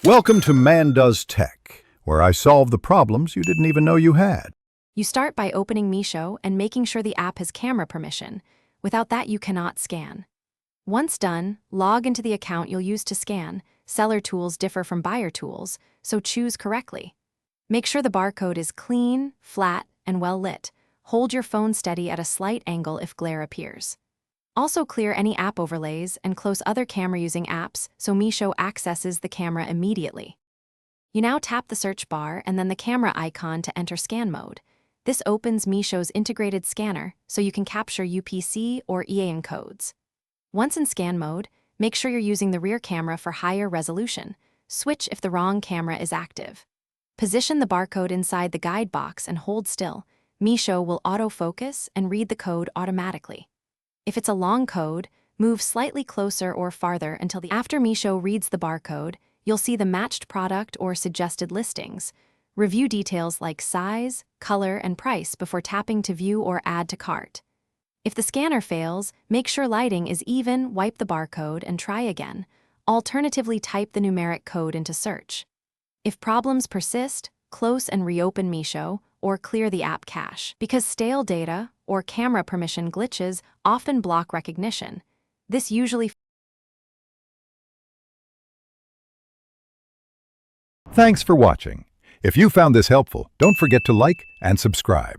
Welcome to Man Does Tech, where I solve the problems you didn't even know you had. You start by opening Meesho and making sure the app has camera permission. Without that, you cannot scan. Once done, log into the account you'll use to scan. Seller tools differ from buyer tools, so choose correctly. Make sure the barcode is clean, flat, and well lit. Hold your phone steady at a slight angle if glare appears. Also clear any app overlays and close other camera-using apps so Meesho accesses the camera immediately. You now tap the search bar and then the camera icon to enter scan mode. This opens Meesho's integrated scanner so you can capture UPC or EAN codes. Once in scan mode, make sure you're using the rear camera for higher resolution. Switch if the wrong camera is active. Position the barcode inside the guide box and hold still. Meesho will autofocus and read the code automatically. If it's a long code, move slightly closer or farther until after Meesho reads the barcode, you'll see the matched product or suggested listings. Review details like size, color, and price before tapping to view or add to cart. If the scanner fails, make sure lighting is even, wipe the barcode, and try again. Alternatively, type the numeric code into search. If problems persist, close and reopen Meesho or clear the app cache, because stale data or camera permission glitches often block recognition. This usually. Thanks for watching. If you found this helpful, don't forget to like and subscribe.